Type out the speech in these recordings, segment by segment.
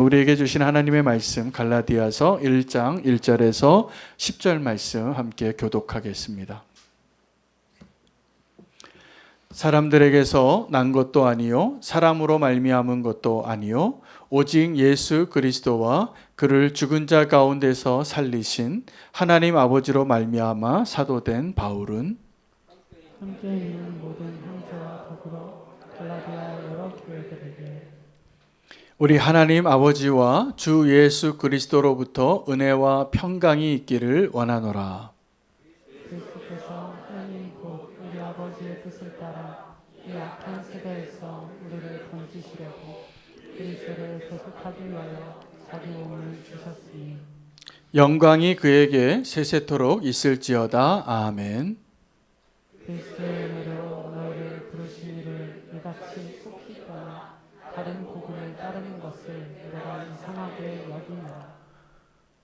우리에게 주신 하나님의 말씀 갈라디아서 1장 1절에서 10절 말씀 함께 교독하겠습니다. 사람들에게서 난 것도 아니요 사람으로 말미암은 것도 아니요 오직 예수 그리스도와 그를 죽은 자 가운데서 살리신 하나님 아버지로 말미암아 사도된 바울은 함께 있는 모든 형제와 더불어 갈라디아 여러 교회들에게 우리 하나님 아버지와 주 예수 그리스도로부터 은혜와 평강이 있기를 원하노라. 그리스도께서 하나님 곧 우리 아버지의 뜻을 따라 이 악한 세대에서 우리를 건지시려고 그리스도를 계속하기 위하여 자기 몸을 주셨으니 영광이 그에게 세세토록 있을지어다. 아멘. 그리스도의 은혜로 너희를 부르신 이를 이같이 속히 떠나 다른 복음을 따르는 것을 내가 이상하게 여기노라.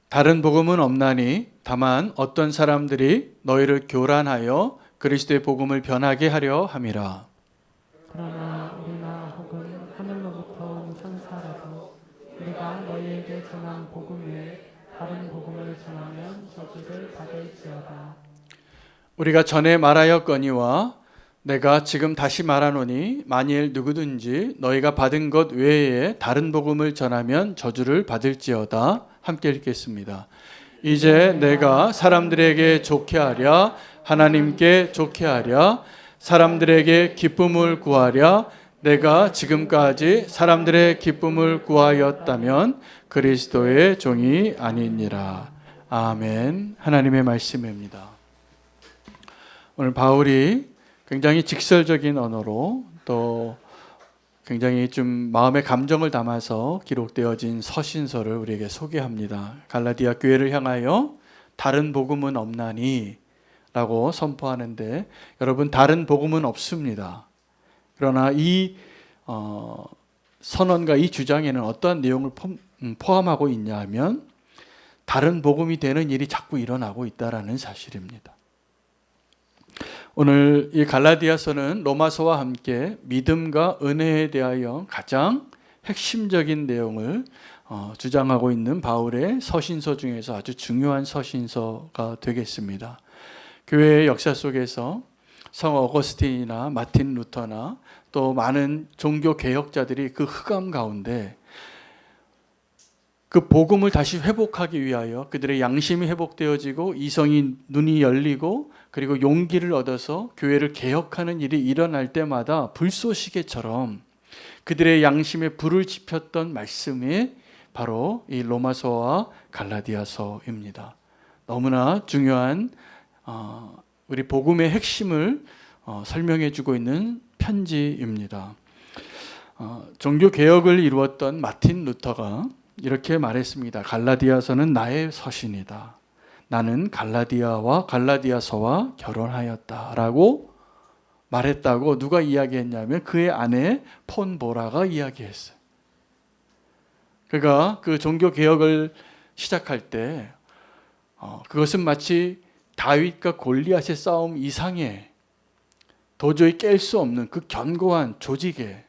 다른 복음은 없나니 다만 어떤 사람들이 너희를 교란하여 그리스도의 복음을 변하게 하려 함이라. 그러나 우리나 혹은 하늘로부터 온 천사라도 우리가 너희에게 전한 복음 외에 다른 복음을 전하면 저주를 받을지어다. 우리가 전에 말하였거니와 내가 지금 다시 말하노니 만일 누구든지 너희가 받은 것 외에 다른 복음을 전하면 저주를 받을지어다. 함께 읽겠습니다. 이제 내가 사람들에게 좋게 하랴 하나님께 좋게 하랴 사람들에게 기쁨을 구하랴 내가 지금까지 사람들의 기쁨을 구하였다면 그리스도의 종이 아니니라. 아멘. 하나님의 말씀입니다. 오늘 바울이 굉장히 직설적인 언어로 또 굉장히 좀 마음의 감정을 담아서 기록되어진 서신서를 우리에게 소개합니다. 갈라디아 교회를 향하여 다른 복음은 없나니 라고 선포하는데 여러분 다른 복음은 없습니다. 그러나 이 선언과 이 주장에는 어떠한 내용을 포함하고 있냐 하면 다른 복음이 되는 일이 자꾸 일어나고 있다는 사실입니다. 오늘 이 갈라디아서는 로마서와 함께 믿음과 은혜에 대하여 가장 핵심적인 내용을 주장하고 있는 바울의 서신서 중에서 아주 중요한 서신서가 되겠습니다. 교회의 역사 속에서 성 어거스틴이나 마틴 루터나 또 많은 종교 개혁자들이 그 흑암 가운데 그 복음을 다시 회복하기 위하여 그들의 양심이 회복되어지고 이성이 눈이 열리고 그리고 용기를 얻어서 교회를 개혁하는 일이 일어날 때마다 불쏘시개처럼 그들의 양심에 불을 지폈던 말씀이 바로 이 로마서와 갈라디아서입니다. 너무나 중요한 우리 복음의 핵심을 설명해 주고 있는 편지입니다. 종교 개혁을 이루었던 마틴 루터가 이렇게 말했습니다. 갈라디아서는 나의 서신이다. 나는 갈라디아와 갈라디아서와 결혼하였다 라고 말했다고 누가 이야기했냐면 그의 아내 폰보라가 이야기했어요. 그가 그 종교 개혁을 시작할 때 그것은 마치 다윗과 골리앗의 싸움 이상의 도저히 깰 수 없는 그 견고한 조직에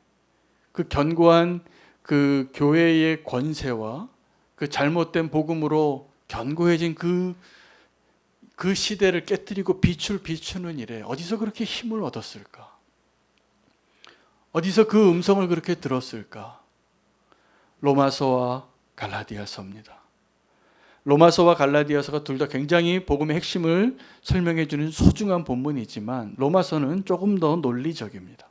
그 견고한 그 교회의 권세와 그 잘못된 복음으로 견고해진 그 시대를 깨뜨리고 빛을 비추는 일에 어디서 그렇게 힘을 얻었을까? 어디서 그 음성을 그렇게 들었을까? 로마서와 갈라디아서입니다. 로마서와 갈라디아서가 둘 다 굉장히 복음의 핵심을 설명해 주는 소중한 본문이지만 로마서는 조금 더 논리적입니다.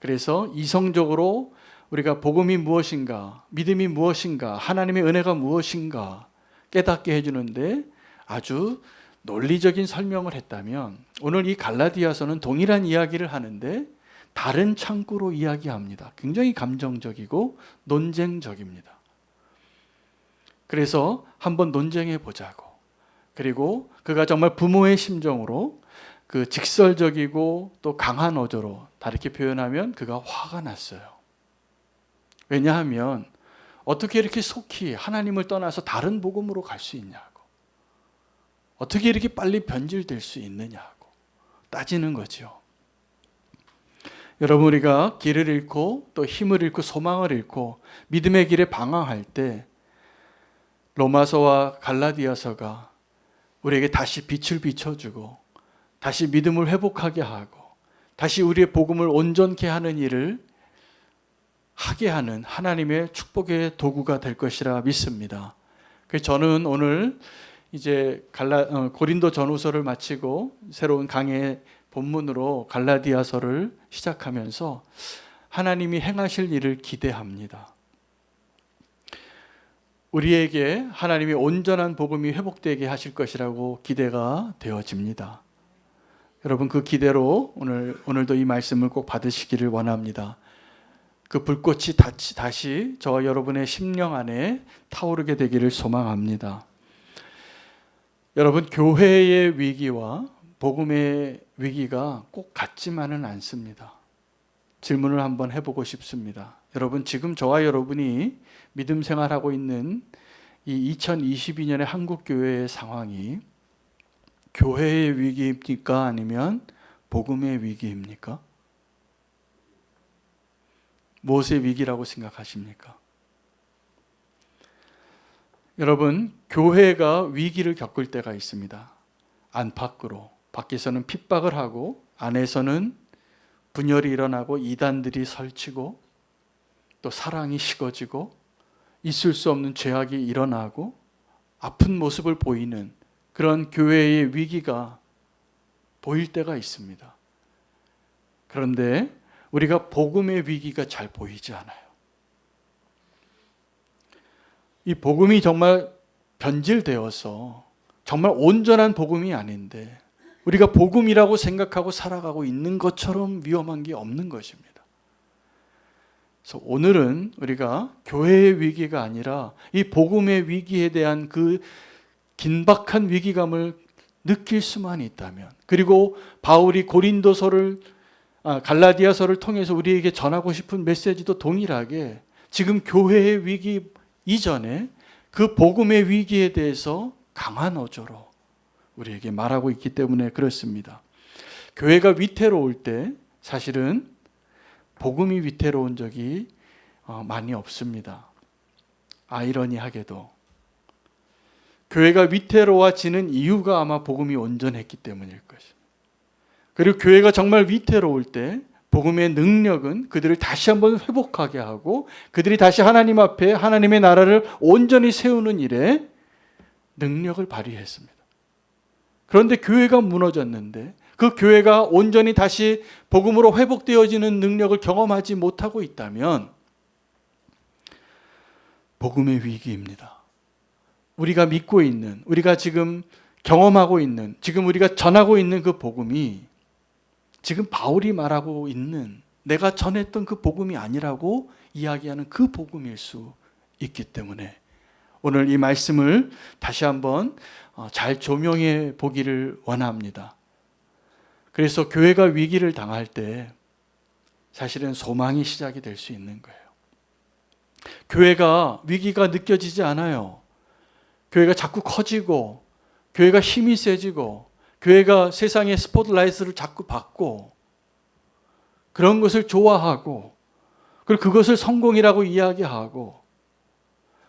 그래서 이성적으로 우리가 복음이 무엇인가, 믿음이 무엇인가, 하나님의 은혜가 무엇인가 깨닫게 해주는데 아주 논리적인 설명을 했다면 오늘 이 갈라디아서는 동일한 이야기를 하는데 다른 창구로 이야기합니다. 굉장히 감정적이고 논쟁적입니다. 그래서 한번 논쟁해 보자고. 그리고 그가 정말 부모의 심정으로 그 직설적이고 또 강한 어조로 다르게 표현하면 그가 화가 났어요. 왜냐하면 어떻게 이렇게 속히 하나님을 떠나서 다른 복음으로 갈 수 있냐고. 어떻게 이렇게 빨리 변질될 수 있느냐고 따지는 거죠. 여러분, 우리가 길을 잃고 또 힘을 잃고 소망을 잃고 믿음의 길에 방황할 때 로마서와 갈라디아서가 우리에게 다시 빛을 비춰주고 다시 믿음을 회복하게 하고 다시 우리의 복음을 온전케 하는 일을 하게 하는 하나님의 축복의 도구가 될 것이라 믿습니다. 그래서 저는 오늘 이제 고린도 전후서를 마치고 새로운 강의 본문으로 갈라디아서를 시작하면서 하나님이 행하실 일을 기대합니다. 우리에게 하나님이 온전한 복음이 회복되게 하실 것이라고 기대가 되어집니다. 여러분, 그 기대로 오늘도 이 말씀을 꼭 받으시기를 원합니다. 그 불꽃이 다시 저와 여러분의 심령 안에 타오르게 되기를 소망합니다. 여러분, 교회의 위기와 복음의 위기가 꼭 같지만은 않습니다. 질문을 한번 해보고 싶습니다. 여러분, 지금 저와 여러분이 믿음 생활하고 있는 이 2022년의 한국 교회의 상황이 교회의 위기입니까? 아니면 복음의 위기입니까? 무엇의 위기라고 생각하십니까? 여러분, 교회가 위기를 겪을 때가 있습니다. 안팎으로, 밖에서는 핍박을 하고 안에서는 분열이 일어나고 이단들이 설치고 또 사랑이 식어지고 있을 수 없는 죄악이 일어나고 아픈 모습을 보이는 그런 교회의 위기가 보일 때가 있습니다. 그런데 우리가 복음의 위기가 잘 보이지 않아요. 이 복음이 정말 변질되어서 정말 온전한 복음이 아닌데 우리가 복음이라고 생각하고 살아가고 있는 것처럼 위험한 게 없는 것입니다. 그래서 오늘은 우리가 교회의 위기가 아니라 이 복음의 위기에 대한 그 긴박한 위기감을 느낄 수만 있다면, 그리고 바울이 갈라디아서를 통해서 우리에게 전하고 싶은 메시지도 동일하게 지금 교회의 위기 이전에 그 복음의 위기에 대해서 강한 어조로 우리에게 말하고 있기 때문에 그렇습니다. 교회가 위태로울 때 사실은 복음이 위태로운 적이 많이 없습니다. 아이러니하게도 교회가 위태로워지는 이유가 아마 복음이 온전했기 때문일 것입니다. 그리고 교회가 정말 위태로울 때 복음의 능력은 그들을 다시 한번 회복하게 하고 그들이 다시 하나님 앞에 하나님의 나라를 온전히 세우는 일에 능력을 발휘했습니다. 그런데 교회가 무너졌는데 그 교회가 온전히 다시 복음으로 회복되어지는 능력을 경험하지 못하고 있다면 복음의 위기입니다. 우리가 믿고 있는, 우리가 지금 경험하고 있는, 지금 우리가 전하고 있는 그 복음이 지금 바울이 말하고 있는 내가 전했던 그 복음이 아니라고 이야기하는 그 복음일 수 있기 때문에 오늘 이 말씀을 다시 한번 잘 조명해 보기를 원합니다. 그래서 교회가 위기를 당할 때 사실은 소망이 시작이 될 수 있는 거예요. 교회가 위기가 느껴지지 않아요. 교회가 자꾸 커지고 교회가 힘이 세지고 교회가 세상의 스포트라이트를 자꾸 받고 그런 것을 좋아하고 그리고 그것을 성공이라고 이야기하고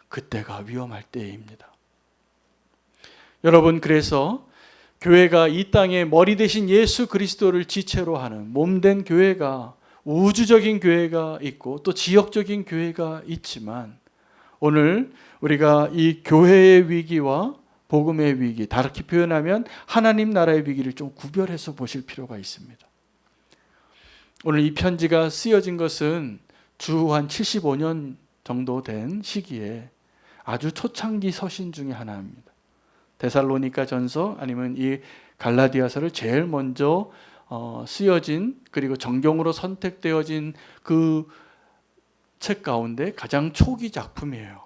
그때가 위험할 때입니다. 여러분, 그래서 교회가 이 땅의 머리 대신 예수 그리스도를 지체로 하는 몸된 교회가, 우주적인 교회가 있고 또 지역적인 교회가 있지만 오늘 우리가 이 교회의 위기와 복음의 위기, 다르게 표현하면 하나님 나라의 위기를 좀 구별해서 보실 필요가 있습니다. 오늘 이 편지가 쓰여진 것은 주 한 75년 정도 된 시기에 아주 초창기 서신 중에 하나입니다. 데살로니가 전서 아니면 이 갈라디아서를 제일 먼저 쓰여진 그리고 정경으로 선택되어진 그 책 가운데 가장 초기 작품이에요.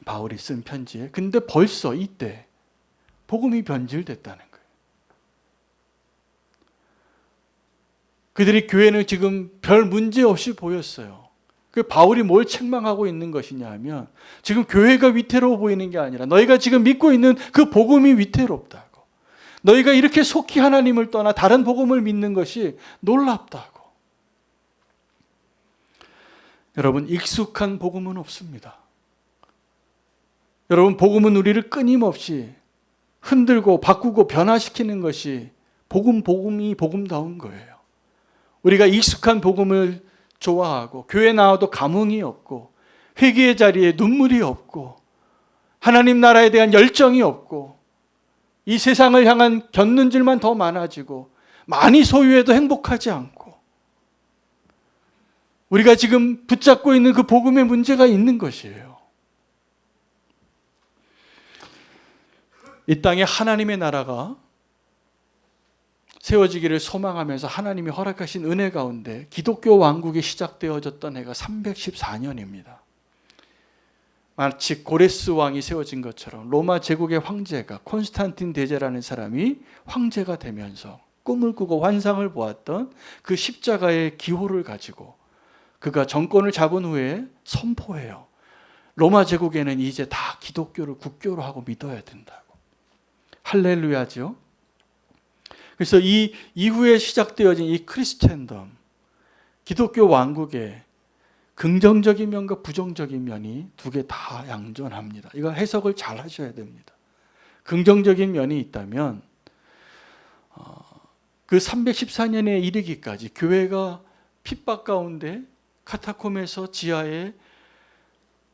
바울이 쓴 편지에. 근데 벌써 이때 복음이 변질됐다는 거예요. 그들이 교회는 지금 별 문제 없이 보였어요. 그 바울이 뭘 책망하고 있는 것이냐 하면 지금 교회가 위태로워 보이는 게 아니라 너희가 지금 믿고 있는 그 복음이 위태롭다고. 너희가 이렇게 속히 하나님을 떠나 다른 복음을 믿는 것이 놀랍다고. 여러분, 익숙한 복음은 없습니다. 여러분, 복음은 우리를 끊임없이 흔들고 바꾸고 변화시키는 것이 복음이 복음다운 거예요. 우리가 익숙한 복음을 좋아하고 교회 나와도 감흥이 없고 회개의 자리에 눈물이 없고 하나님 나라에 대한 열정이 없고 이 세상을 향한 견눈질만 더 많아지고 많이 소유해도 행복하지 않고 우리가 지금 붙잡고 있는 그 복음의 문제가 있는 것이에요. 이 땅에 하나님의 나라가 세워지기를 소망하면서 하나님이 허락하신 은혜 가운데 기독교 왕국이 시작되어졌던 해가 314년입니다. 마치 고레스 왕이 세워진 것처럼 로마 제국의 황제가 콘스탄틴 대제라는 사람이 황제가 되면서 꿈을 꾸고 환상을 보았던 그 십자가의 기호를 가지고 그가 정권을 잡은 후에 선포해요. 로마 제국에는 이제 다 기독교를 국교로 하고 믿어야 된다고. 할렐루야죠. 그래서 이 이후에 시작되어진 이 크리스천덤, 기독교 왕국에 긍정적인 면과 부정적인 면이 두 개 다 양존합니다. 이거 해석을 잘 하셔야 됩니다. 긍정적인 면이 있다면 그 314년에 이르기까지 교회가 핍박 가운데 카타콤에서 지하에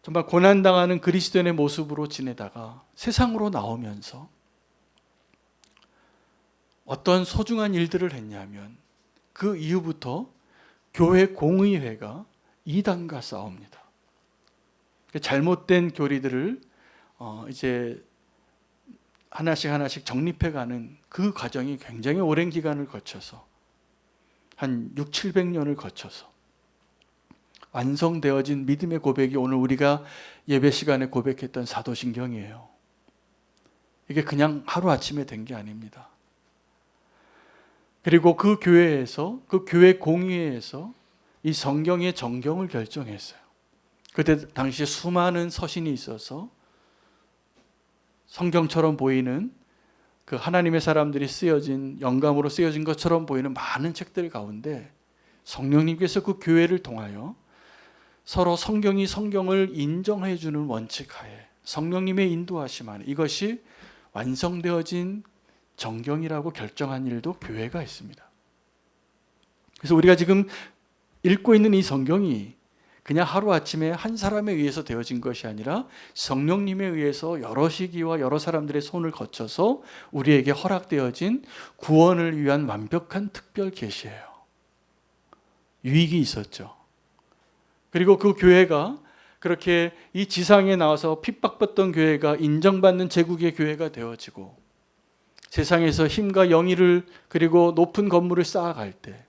정말 고난당하는 그리스도인의 모습으로 지내다가 세상으로 나오면서 어떤 소중한 일들을 했냐면 그 이후부터 교회 공의회가 이단과 싸웁니다. 잘못된 교리들을 이제 하나씩 정립해가는 그 과정이 굉장히 오랜 기간을 거쳐서 한 600~700년을 거쳐서 완성되어진 믿음의 고백이 오늘 우리가 예배 시간에 고백했던 사도신경이에요. 이게 그냥 하루아침에 된 게 아닙니다. 그리고 그 교회에서, 그 교회 공의회에서 이 성경의 정경을 결정했어요. 그때 당시에 수많은 서신이 있어서 성경처럼 보이는 그 하나님의 사람들이 쓰여진 영감으로 쓰여진 것처럼 보이는 많은 책들 가운데 성령님께서 그 교회를 통하여 서로 성경을 인정해 주는 원칙하에 성령님의 인도하심 안에 이것이 완성되어진 정경이라고 결정한 일도 교회가 있습니다. 그래서 우리가 지금 읽고 있는 이 성경이 그냥 하루아침에 한 사람에 의해서 되어진 것이 아니라 성령님에 의해서 여러 시기와 여러 사람들의 손을 거쳐서 우리에게 허락되어진 구원을 위한 완벽한 특별 계시예요. 유익이 있었죠. 그리고 그 교회가 그렇게 이 지상에 나와서 핍박받던 교회가 인정받는 제국의 교회가 되어지고 세상에서 힘과 영의를 그리고 높은 건물을 쌓아갈 때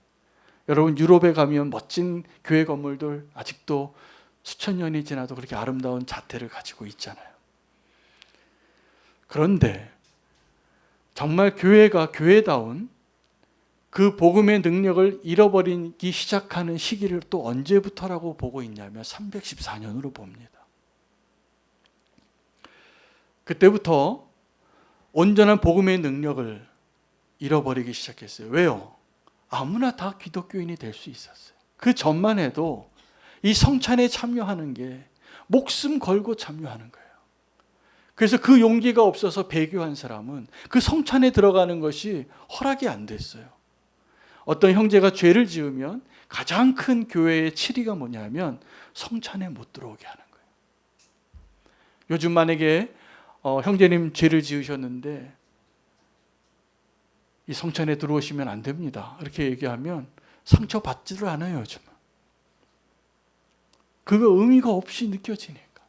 여러분 유럽에 가면 멋진 교회 건물들 아직도 수천 년이 지나도 그렇게 아름다운 자태를 가지고 있잖아요. 그런데 정말 교회가 교회다운 그 복음의 능력을 잃어버리기 시작하는 시기를 또 언제부터라고 보고 있냐면 314년으로 봅니다. 그때부터 온전한 복음의 능력을 잃어버리기 시작했어요. 왜요? 아무나 다 기독교인이 될 수 있었어요. 그 전만 해도 이 성찬에 참여하는 게 목숨 걸고 참여하는 거예요. 그래서 그 용기가 없어서 배교한 사람은 그 성찬에 들어가는 것이 허락이 안 됐어요. 어떤 형제가 죄를 지으면 가장 큰 교회의 치리가 뭐냐면 성찬에 못 들어오게 하는 거예요. 요즘 만약에 형제님 죄를 지으셨는데 이 성찬에 들어오시면 안 됩니다. 이렇게 얘기하면 상처받지를 않아요, 요즘은. 그거 의미가 없이 느껴지니까.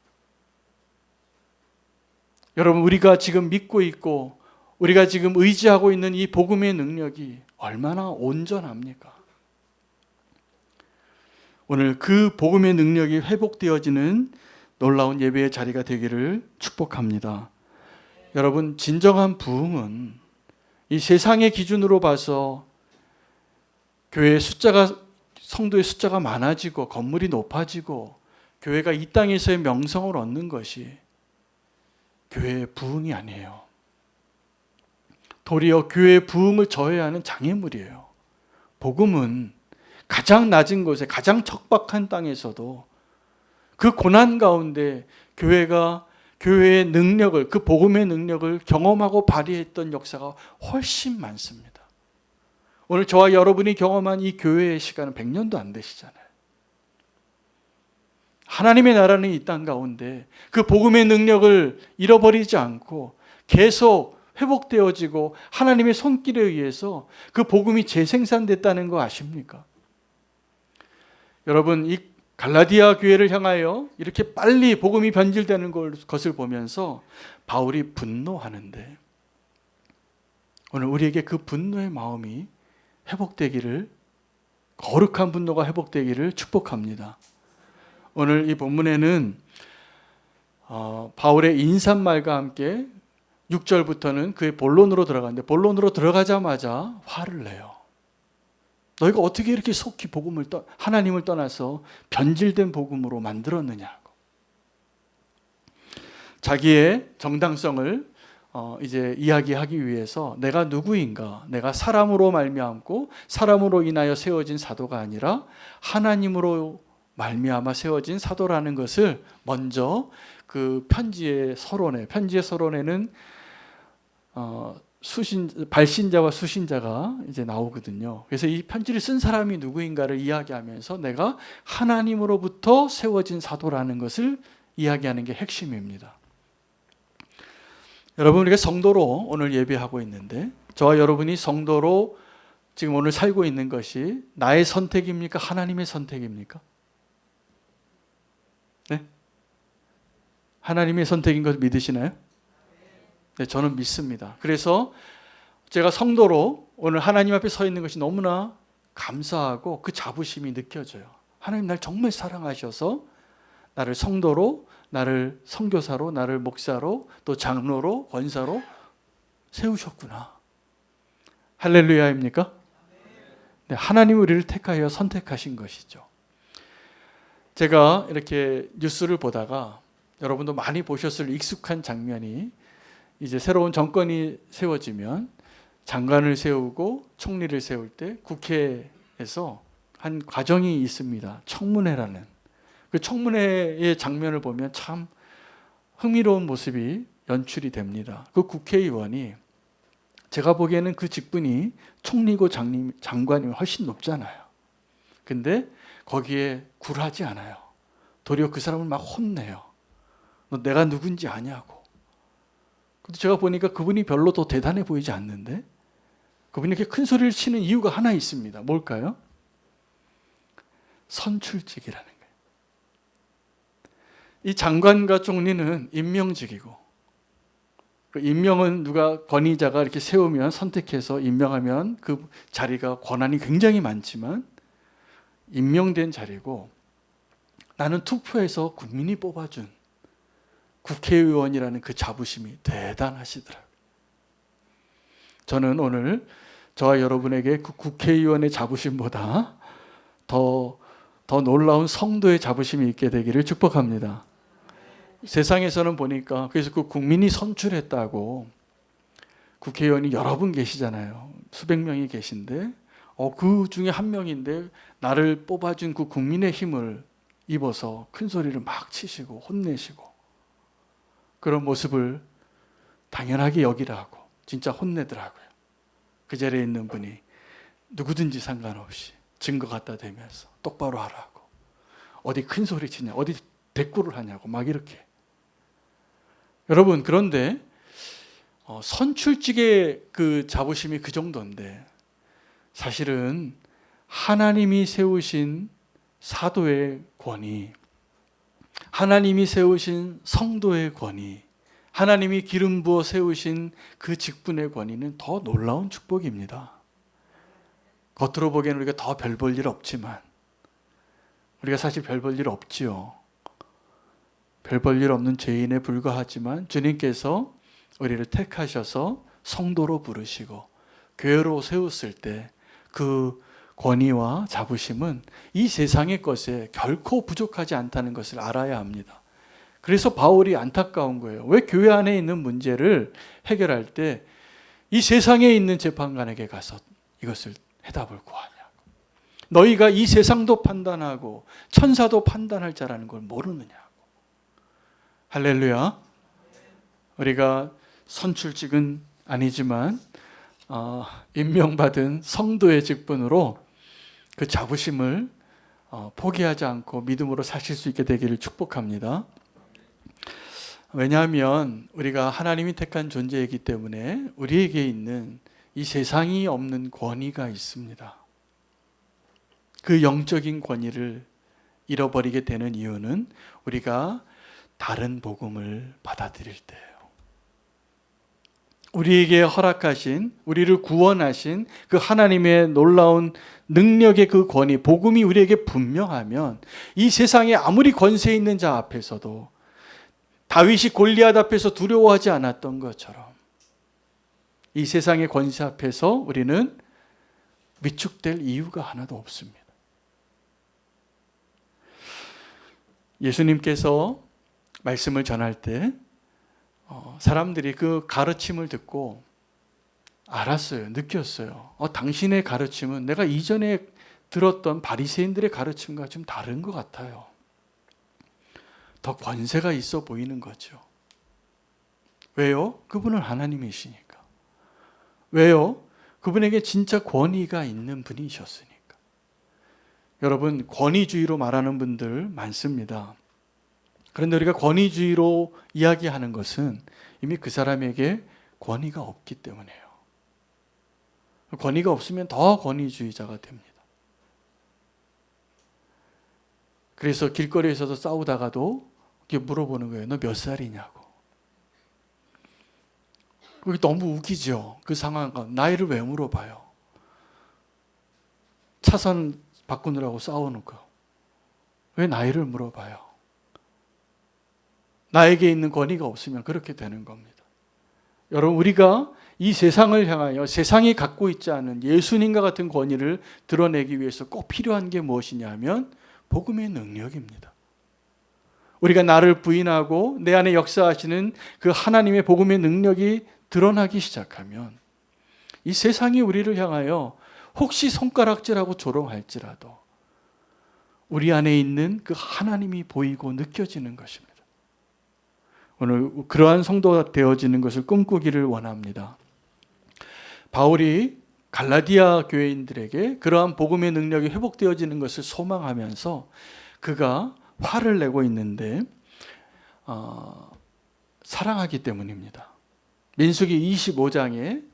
여러분, 우리가 지금 믿고 있고 우리가 지금 의지하고 있는 이 복음의 능력이 얼마나 온전합니까? 오늘 그 복음의 능력이 회복되어지는 놀라운 예배의 자리가 되기를 축복합니다. 여러분, 진정한 부흥은 이 세상의 기준으로 봐서 교회의 성도의 숫자가 많아지고 건물이 높아지고 교회가 이 땅에서의 명성을 얻는 것이 교회의 부흥이 아니에요. 도리어 교회의 부흥을 저해야 하는 장애물이에요. 복음은 가장 낮은 곳에 가장 척박한 땅에서도 그 고난 가운데 교회의 능력을, 그 복음의 능력을 경험하고 발휘했던 역사가 훨씬 많습니다. 오늘 저와 여러분이 경험한 이 교회의 시간은 100년도 안 되시잖아요. 하나님의 나라는 이 땅 가운데 그 복음의 능력을 잃어버리지 않고 계속 회복되어지고 하나님의 손길에 의해서 그 복음이 재생산됐다는 거 아십니까? 여러분, 이 갈라디아 교회를 향하여 이렇게 빨리 복음이 변질되는 것을 보면서 바울이 분노하는데, 오늘 우리에게 그 분노의 마음이 회복되기를, 거룩한 분노가 회복되기를 축복합니다. 오늘 이 본문에는 바울의 인사말과 함께 6절부터는 그의 본론으로 들어가는데, 본론으로 들어가자마자 화를 내요. 너희가 어떻게 이렇게 속히 하나님을 떠나서 변질된 복음으로 만들었느냐고. 자기의 정당성을 이제 이야기하기 위해서 내가 누구인가, 내가 사람으로 말미암고 사람으로 인하여 세워진 사도가 아니라 하나님으로 말미암아 세워진 사도라는 것을 먼저 그 편지의 서론에는 발신자와 수신자가 이제 나오거든요. 그래서 이 편지를 쓴 사람이 누구인가를 이야기하면서 내가 하나님으로부터 세워진 사도라는 것을 이야기하는 게 핵심입니다. 여러분, 우리가 성도로 오늘 예배하고 있는데, 저와 여러분이 성도로 지금 오늘 살고 있는 것이 나의 선택입니까? 하나님의 선택입니까? 네? 하나님의 선택인 것 믿으시나요? 네, 저는 믿습니다. 그래서 제가 성도로 오늘 하나님 앞에 서 있는 것이 너무나 감사하고 그 자부심이 느껴져요. 하나님 날 정말 사랑하셔서 나를 성도로, 나를 선교사로, 나를 목사로, 또 장로로, 권사로 세우셨구나. 할렐루야입니까? 네, 하나님이 우리를 택하여 선택하신 것이죠. 제가 이렇게 뉴스를 보다가 여러분도 많이 보셨을 익숙한 장면이, 이제 새로운 정권이 세워지면 장관을 세우고 총리를 세울 때 국회에서 한 과정이 있습니다. 청문회라는. 그 청문회의 장면을 보면 참 흥미로운 모습이 연출이 됩니다. 그 국회의원이, 제가 보기에는 그 직분이 총리고 장관이면 훨씬 높잖아요. 근데 거기에 굴하지 않아요. 도리어 그 사람을 막 혼내요. 너 내가 누군지 아냐고. 근데 제가 보니까 그분이 별로 더 대단해 보이지 않는데, 그분이 이렇게 큰 소리를 치는 이유가 하나 있습니다. 뭘까요? 선출직이라는 거예요. 이 장관과 총리는 임명직이고, 그 임명은 누가 권위자가 이렇게 세우면, 선택해서 임명하면 그 자리가 권한이 굉장히 많지만 임명된 자리고, 나는 투표해서 국민이 뽑아준 국회의원이라는 그 자부심이 대단하시더라고요. 저는 오늘 저와 여러분에게 그 국회의원의 자부심보다 더 놀라운 성도의 자부심이 있게 되기를 축복합니다. 세상에서는 보니까, 그래서 그 국민이 선출했다고 국회의원이 여러 분 계시잖아요. 수백 명이 계신데 그 중에 한 명인데 나를 뽑아준 그 국민의 힘을 입어서 큰 소리를 막 치시고 혼내시고, 그런 모습을 당연하게 여기라고 진짜 혼내더라고요. 그 자리에 있는 분이 누구든지 상관없이 증거 갖다 대면서 똑바로 하라고, 어디 큰 소리 치냐, 어디 대꾸를 하냐고 막 이렇게. 여러분, 그런데 선출직의 그 자부심이 그 정도인데, 사실은 하나님이 세우신 사도의 권위, 하나님이 세우신 성도의 권위, 하나님이 기름 부어 세우신 그 직분의 권위는 더 놀라운 축복입니다. 겉으로 보기에는 우리가 더 별 볼 일 없지만, 우리가 사실 별 볼 일 없지요. 별 볼 일 없는 죄인에 불과하지만 주님께서 우리를 택하셔서 성도로 부르시고 교회로 세웠을 때 그 권위와 자부심은 이 세상의 것에 결코 부족하지 않다는 것을 알아야 합니다. 그래서 바울이 안타까운 거예요. 왜 교회 안에 있는 문제를 해결할 때 이 세상에 있는 재판관에게 가서 이것을 해답을 구하냐고. 너희가 이 세상도 판단하고 천사도 판단할 자라는 걸 모르느냐고. 할렐루야. 우리가 선출직은 아니지만 임명받은 성도의 직분으로 그 자부심을 포기하지 않고 믿음으로 사실 수 있게 되기를 축복합니다. 왜냐하면 우리가 하나님이 택한 존재이기 때문에 우리에게 있는 이 세상이 없는 권위가 있습니다. 그 영적인 권위를 잃어버리게 되는 이유는 우리가 다른 복음을 받아들일 때예요. 우리에게 허락하신, 우리를 구원하신 그 하나님의 놀라운 능력의 그 권위, 복음이 우리에게 분명하면 이 세상에 아무리 권세 있는 자 앞에서도 다윗이 골리앗 앞에서 두려워하지 않았던 것처럼 이 세상의 권세 앞에서 우리는 위축될 이유가 하나도 없습니다. 예수님께서 말씀을 전할 때 사람들이 그 가르침을 듣고 알았어요. 느꼈어요. 당신의 가르침은 내가 이전에 들었던 바리새인들의 가르침과 좀 다른 것 같아요. 더 권세가 있어 보이는 거죠. 왜요? 그분은 하나님이시니까. 왜요? 그분에게 진짜 권위가 있는 분이셨으니까. 여러분, 권위주의로 말하는 분들 많습니다. 그런데 우리가 권위주의로 이야기하는 것은 이미 그 사람에게 권위가 없기 때문이에요. 권위가 없으면 더 권위주의자가 됩니다. 그래서 길거리에서도 싸우다가도 이렇게 물어보는 거예요. 너 몇 살이냐고. 그게 너무 웃기죠. 그 상황과 나이를 왜 물어봐요? 차선 바꾸느라고 싸우는 거. 왜 나이를 물어봐요? 나에게 있는 권위가 없으면 그렇게 되는 겁니다. 여러분, 우리가 이 세상을 향하여 세상이 갖고 있지 않은 예수님과 같은 권위를 드러내기 위해서 꼭 필요한 게 무엇이냐 하면 복음의 능력입니다. 우리가 나를 부인하고 내 안에 역사하시는 그 하나님의 복음의 능력이 드러나기 시작하면 이 세상이 우리를 향하여 혹시 손가락질하고 조롱할지라도 우리 안에 있는 그 하나님이 보이고 느껴지는 것입니다. 오늘 그러한 성도가 되어지는 것을 꿈꾸기를 원합니다. 바울이 갈라디아 교회인들에게 그러한 복음의 능력이 회복되어지는 것을 소망하면서 그가 화를 내고 있는데 사랑하기 때문입니다. 민수기 25장에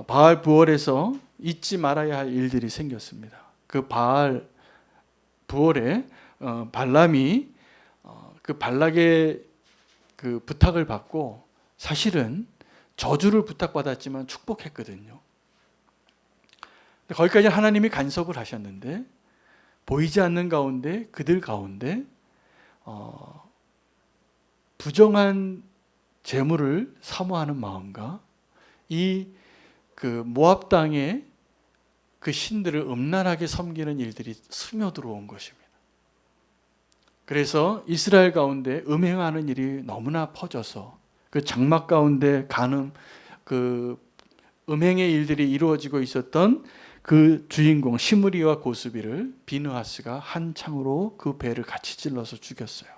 바알 부월에서 잊지 말아야 할 일들이 생겼습니다. 그 바알 부월에 발람이 그 발락의 그 부탁을 받고 사실은 저주를 부탁받았지만 축복했거든요. 거기까지 하나님이 간섭을 하셨는데 보이지 않는 가운데 그들 가운데 부정한 재물을 사모하는 마음과 이 그 모압 땅의 그 신들을 음란하게 섬기는 일들이 스며들어온 것입니다. 그래서 이스라엘 가운데 음행하는 일이 너무나 퍼져서 그 장막 가운데 가늠, 그 음행의 일들이 이루어지고 있었던 그 주인공 시므리와 고스비를 비느하스가 한 창으로 그 배를 같이 찔러서 죽였어요.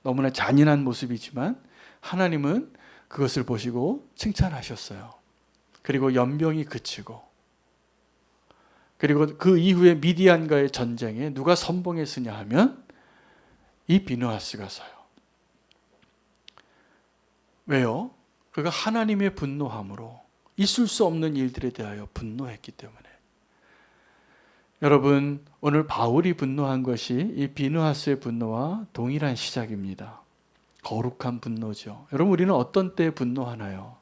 너무나 잔인한 모습이지만 하나님은 그것을 보시고 칭찬하셨어요. 그리고 연병이 그치고 그리고 그 이후에 미디안과의 전쟁에 누가 선봉했으냐 하면 이 비느하스가 서요. 왜요? 그가 하나님의 분노함으로 있을 수 없는 일들에 대하여 분노했기 때문에. 여러분, 오늘 바울이 분노한 것이 이 비느하스의 분노와 동일한 시작입니다. 거룩한 분노죠. 여러분, 우리는 어떤 때 분노하나요?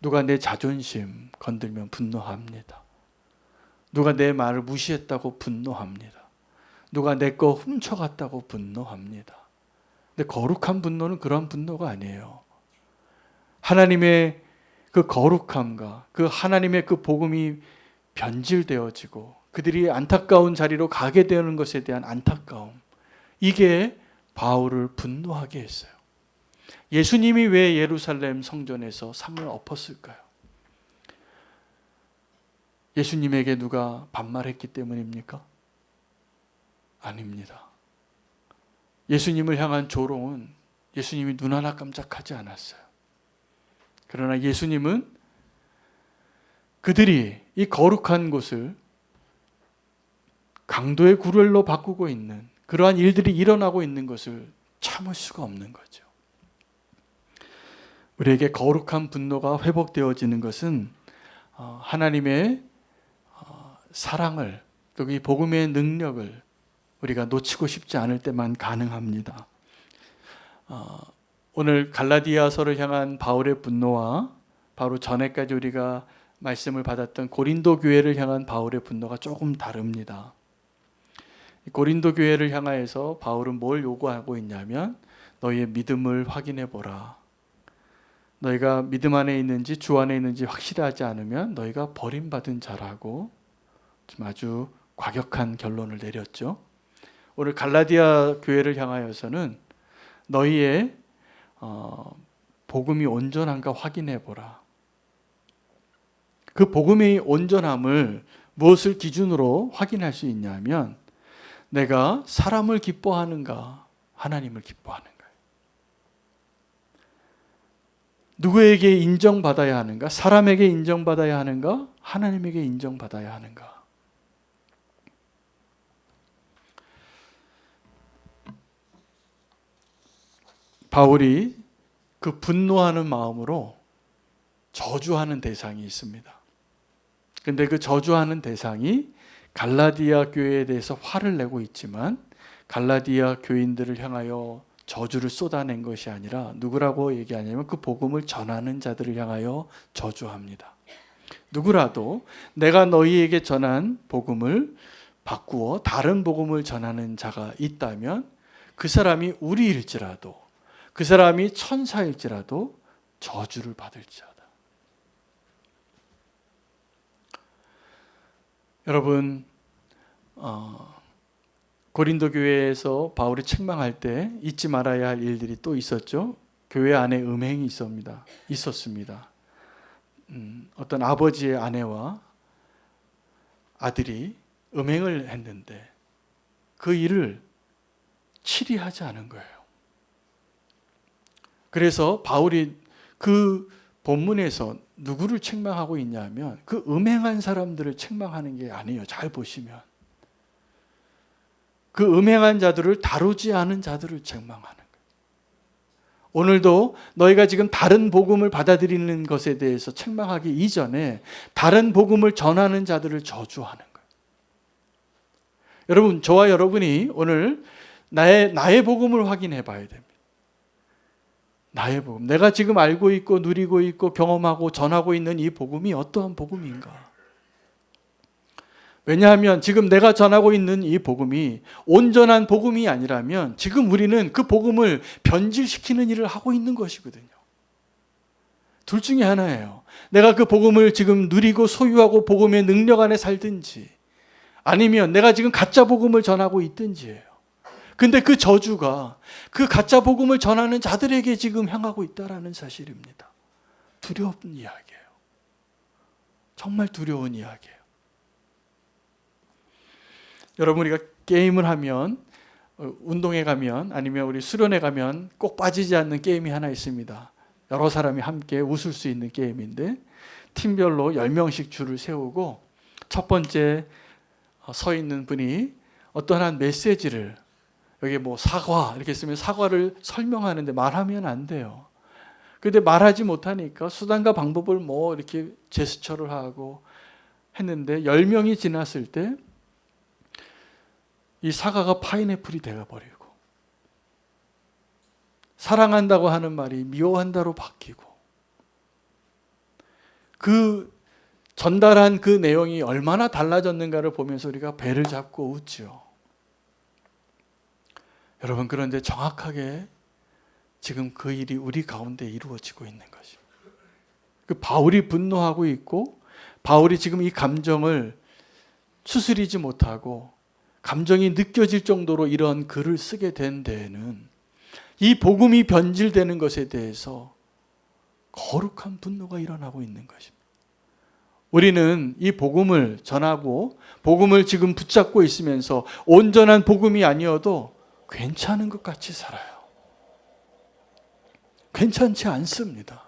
누가 내 자존심 건들면 분노합니다. 누가 내 말을 무시했다고 분노합니다. 누가 내 거 훔쳐갔다고 분노합니다. 근데 거룩한 분노는 그런 분노가 아니에요. 하나님의 그 거룩함과 그 하나님의 그 복음이 변질되어지고 그들이 안타까운 자리로 가게 되는 것에 대한 안타까움, 이게 바울을 분노하게 했어요. 예수님이 왜 예루살렘 성전에서 상을 엎었을까요? 예수님에게 누가 반말했기 때문입니까? 아닙니다. 예수님을 향한 조롱은 예수님이 눈 하나 깜짝하지 않았어요. 그러나 예수님은 그들이 이 거룩한 곳을 강도의 구걸로 바꾸고 있는 그러한 일들이 일어나고 있는 것을 참을 수가 없는 거죠. 우리에게 거룩한 분노가 회복되어지는 것은 하나님의 사랑을, 또 이 복음의 능력을 우리가 놓치고 싶지 않을 때만 가능합니다. 오늘 갈라디아서를 향한 바울의 분노와 바로 전에까지 우리가 말씀을 받았던 고린도 교회를 향한 바울의 분노가 조금 다릅니다. 고린도 교회를 향하여서 바울은 뭘 요구하고 있냐면 너희의 믿음을 확인해 보라. 너희가 믿음 안에 있는지 주 안에 있는지 확실하지 않으면 너희가 버림받은 자라고 좀 아주 과격한 결론을 내렸죠. 오늘 갈라디아 교회를 향하여서는 너희의 복음이 온전한가 확인해 보라. 그 복음의 온전함을 무엇을 기준으로 확인할 수 있냐면 내가 사람을 기뻐하는가 하나님을 기뻐하는가. 누구에게 인정받아야 하는가? 사람에게 인정받아야 하는가? 하나님에게 인정받아야 하는가? 바울이 그 분노하는 마음으로 저주하는 대상이 있습니다. 근데 그 저주하는 대상이 갈라디아 교회에 대해서 화를 내고 있지만 갈라디아 교인들을 향하여 저주를 쏟아낸 것이 아니라 누구라고 얘기하냐면 그 복음을 전하는 자들을 향하여 저주합니다. 누구라도 내가 너희에게 전한 복음을 바꾸어 다른 복음을 전하는 자가 있다면 그 사람이 우리일지라도 그 사람이 천사일지라도 저주를 받을지어다. 여러분, 고린도 교회에서 바울이 책망할 때 잊지 말아야 할 일들이 또 있었죠. 교회 안에 음행이 있었습니다. 어떤 아버지의 아내와 아들이 음행을 했는데 그 일을 치리하지 않은 거예요. 그래서 바울이 그 본문에서 누구를 책망하고 있냐면 그 음행한 사람들을 책망하는 게 아니에요. 잘 보시면. 그 음행한 자들을 다루지 않은 자들을 책망하는 거예요. 오늘도 너희가 지금 다른 복음을 받아들이는 것에 대해서 책망하기 이전에 다른 복음을 전하는 자들을 저주하는 거예요. 여러분, 저와 여러분이 오늘 나의 복음을 확인해 봐야 됩니다. 나의 복음, 내가 지금 알고 있고 누리고 있고 경험하고 전하고 있는 이 복음이 어떠한 복음인가? 왜냐하면 지금 내가 전하고 있는 이 복음이 온전한 복음이 아니라면 지금 우리는 그 복음을 변질시키는 일을 하고 있는 것이거든요. 둘 중에 하나예요. 내가 그 복음을 지금 누리고 소유하고 복음의 능력 안에 살든지 아니면 내가 지금 가짜 복음을 전하고 있든지예요. 근데 그 저주가 그 가짜 복음을 전하는 자들에게 지금 향하고 있다는 사실입니다. 두려운 이야기예요. 정말 두려운 이야기예요. 여러분, 우리가 게임을 하면 운동에 가면 아니면 우리 수련회 가면 꼭 빠지지 않는 게임이 하나 있습니다. 여러 사람이 함께 웃을 수 있는 게임인데 팀별로 10명씩 줄을 세우고 첫 번째 서 있는 분이 어떠한 메시지를 여기 뭐 사과 이렇게 쓰면 사과를 설명하는데 말하면 안 돼요. 그런데 말하지 못하니까 수단과 방법을 뭐 이렇게 제스처를 하고 했는데 10명이 지났을 때 이 사과가 파인애플이 되어버리고 사랑한다고 하는 말이 미워한다로 바뀌고 그 전달한 그 내용이 얼마나 달라졌는가를 보면서 우리가 배를 잡고 웃죠. 여러분, 그런데 정확하게 지금 그 일이 우리 가운데 이루어지고 있는 것입니다. 그 바울이 분노하고 있고 바울이 지금 이 감정을 추스리지 못하고 감정이 느껴질 정도로 이런 글을 쓰게 된 데에는 이 복음이 변질되는 것에 대해서 거룩한 분노가 일어나고 있는 것입니다. 우리는 이 복음을 전하고 복음을 지금 붙잡고 있으면서 온전한 복음이 아니어도 괜찮은 것 같이 살아요. 괜찮지 않습니다.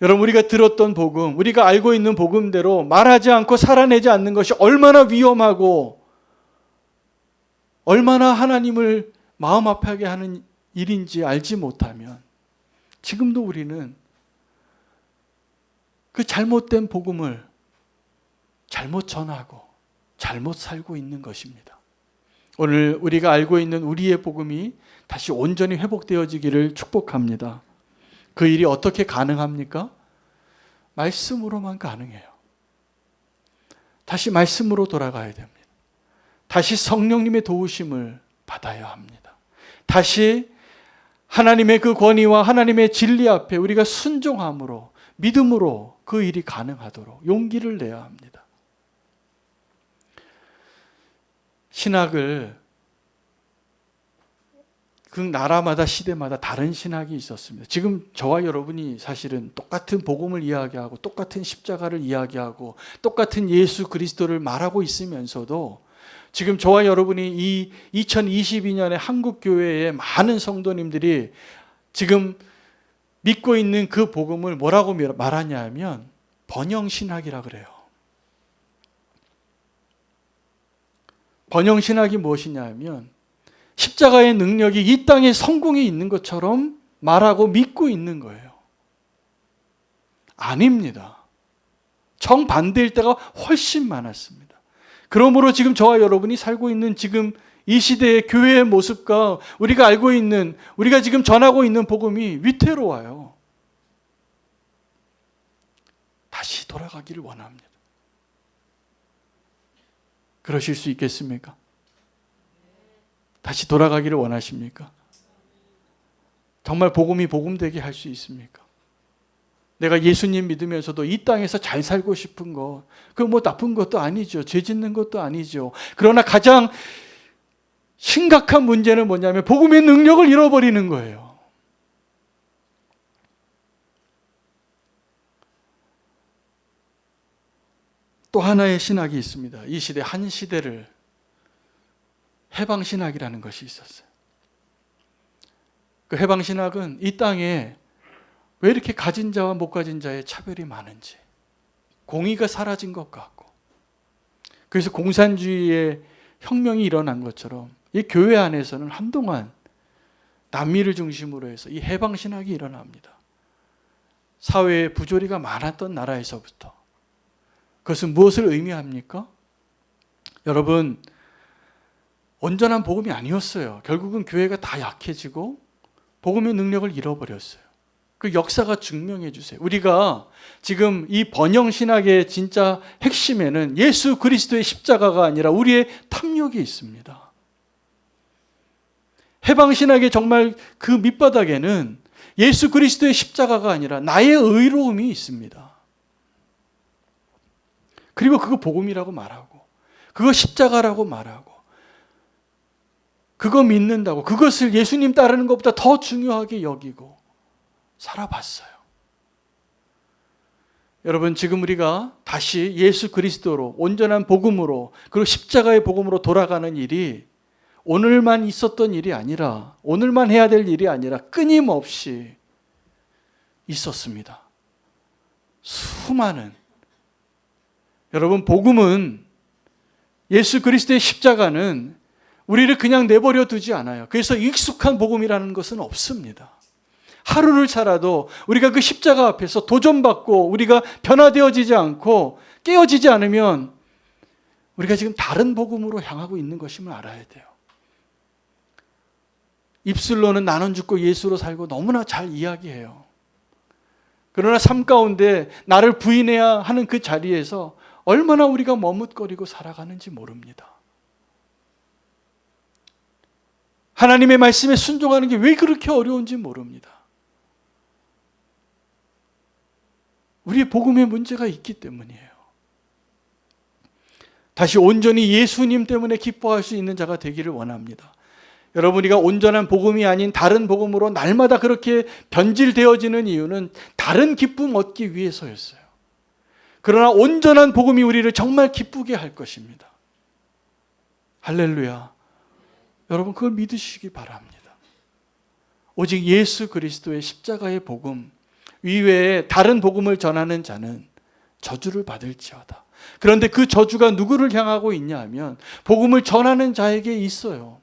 여러분, 우리가 들었던 복음, 우리가 알고 있는 복음대로 말하지 않고 살아내지 않는 것이 얼마나 위험하고 얼마나 하나님을 마음 아파하게 하는 일인지 알지 못하면 지금도 우리는 그 잘못된 복음을 잘못 전하고 잘못 살고 있는 것입니다. 오늘 우리가 알고 있는 우리의 복음이 다시 온전히 회복되어지기를 축복합니다. 그 일이 어떻게 가능합니까? 말씀으로만 가능해요. 다시 말씀으로 돌아가야 됩니다. 다시 성령님의 도우심을 받아야 합니다. 다시 하나님의 그 권위와 하나님의 진리 앞에 우리가 순종함으로, 믿음으로 그 일이 가능하도록 용기를 내야 합니다. 신학을 그 나라마다 시대마다 다른 신학이 있었습니다. 지금 저와 여러분이 사실은 똑같은 복음을 이야기하고 똑같은 십자가를 이야기하고 똑같은 예수 그리스도를 말하고 있으면서도 지금 저와 여러분이 이 2022년에 한국 교회의 많은 성도님들이 지금 믿고 있는 그 복음을 뭐라고 말하냐 하면 번영신학이라 그래요. 번영신학이 무엇이냐 하면 십자가의 능력이 이 땅에 성공이 있는 것처럼 말하고 믿고 있는 거예요. 아닙니다. 정반대일 때가 훨씬 많았습니다. 그러므로 지금 저와 여러분이 살고 있는 지금 이 시대의 교회의 모습과 우리가 알고 있는, 우리가 지금 전하고 있는 복음이 위태로워요. 다시 돌아가기를 원합니다. 그러실 수 있겠습니까? 다시 돌아가기를 원하십니까? 정말 복음이 복음되게 할 수 있습니까? 내가 예수님 믿으면서도 이 땅에서 잘 살고 싶은 거, 그거 뭐 나쁜 것도 아니죠. 죄 짓는 것도 아니죠. 그러나 가장 심각한 문제는 뭐냐면 복음의 능력을 잃어버리는 거예요. 또 하나의 신학이 있습니다. 이 시대 한 시대를 해방신학이라는 것이 있었어요. 그 해방신학은 이 땅에 왜 이렇게 가진 자와 못 가진 자의 차별이 많은지, 공의가 사라진 것 같고, 그래서 공산주의의 혁명이 일어난 것처럼 이 교회 안에서는 한동안 남미를 중심으로 해서 이 해방신학이 일어납니다. 사회에 부조리가 많았던 나라에서부터. 그것은 무엇을 의미합니까? 여러분, 온전한 복음이 아니었어요. 결국은 교회가 다 약해지고 복음의 능력을 잃어버렸어요. 그 역사가 증명해 주세요. 우리가 지금 이 번영신학의 진짜 핵심에는 예수 그리스도의 십자가가 아니라 우리의 탐욕이 있습니다. 해방신학의 정말 그 밑바닥에는 예수 그리스도의 십자가가 아니라 나의 의로움이 있습니다. 그리고 그거 복음이라고 말하고, 그거 십자가라고 말하고, 그거 믿는다고, 그것을 예수님 따르는 것보다 더 중요하게 여기고 살아봤어요. 여러분, 지금 우리가 다시 예수 그리스도로, 온전한 복음으로, 그리고 십자가의 복음으로 돌아가는 일이 오늘만 있었던 일이 아니라, 오늘만 해야 될 일이 아니라 끊임없이 있었습니다. 수많은, 여러분, 복음은, 예수 그리스도의 십자가는 우리를 그냥 내버려 두지 않아요. 그래서 익숙한 복음이라는 것은 없습니다. 하루를 살아도 우리가 그 십자가 앞에서 도전받고 우리가 변화되어지지 않고 깨어지지 않으면 우리가 지금 다른 복음으로 향하고 있는 것임을 알아야 돼요. 입술로는 나는 죽고 예수로 살고 너무나 잘 이야기해요. 그러나 삶 가운데 나를 부인해야 하는 그 자리에서 얼마나 우리가 머뭇거리고 살아가는지 모릅니다. 하나님의 말씀에 순종하는 게 왜 그렇게 어려운지 모릅니다. 우리의 복음에 문제가 있기 때문이에요. 다시 온전히 예수님 때문에 기뻐할 수 있는 자가 되기를 원합니다. 여러분, 우리가 온전한 복음이 아닌 다른 복음으로 날마다 그렇게 변질되어지는 이유는 다른 기쁨 얻기 위해서였어요. 그러나 온전한 복음이 우리를 정말 기쁘게 할 것입니다. 할렐루야. 여러분 그걸 믿으시기 바랍니다. 오직 예수 그리스도의 십자가의 복음 이외에 다른 복음을 전하는 자는 저주를 받을지어다. 그런데 그 저주가 누구를 향하고 있냐 하면 복음을 전하는 자에게 있어요.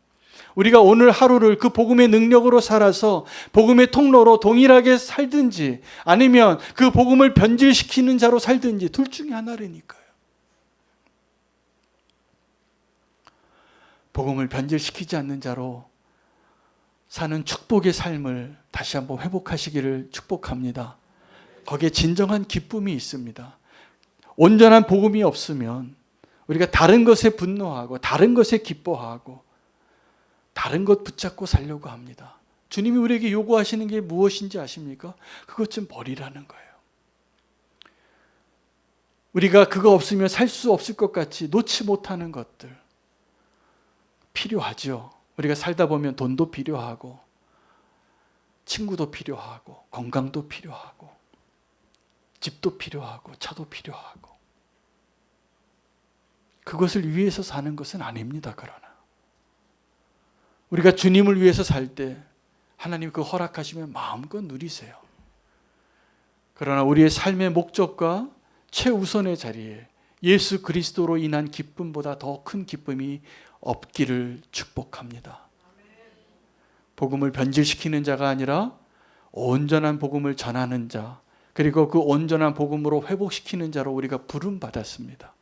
우리가 오늘 하루를 그 복음의 능력으로 살아서 복음의 통로로 동일하게 살든지 아니면 그 복음을 변질시키는 자로 살든지 둘 중에 하나라니까요. 복음을 변질시키지 않는 자로 사는 축복의 삶을 다시 한번 회복하시기를 축복합니다. 거기에 진정한 기쁨이 있습니다. 온전한 복음이 없으면 우리가 다른 것에 분노하고 다른 것에 기뻐하고 다른 것 붙잡고 살려고 합니다. 주님이 우리에게 요구하시는 게 무엇인지 아십니까? 그것 좀 버리라는 거예요. 우리가 그거 없으면 살 수 없을 것 같이 놓지 못하는 것들 필요하죠. 우리가 살다 보면 돈도 필요하고 친구도 필요하고 건강도 필요하고 집도 필요하고 차도 필요하고 그것을 위해서 사는 것은 아닙니다. 그러나 우리가 주님을 위해서 살 때 하나님 그 허락하시면 마음껏 누리세요. 그러나 우리의 삶의 목적과 최우선의 자리에 예수 그리스도로 인한 기쁨보다 더 큰 기쁨이 없기를 축복합니다. 복음을 변질시키는 자가 아니라 온전한 복음을 전하는 자, 그리고 그 온전한 복음으로 회복시키는 자로 우리가 부름받았습니다.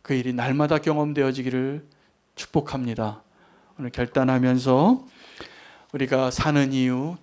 그 일이 날마다 경험되어지기를 축복합니다. 오늘 결단하면서 우리가 사는 이유,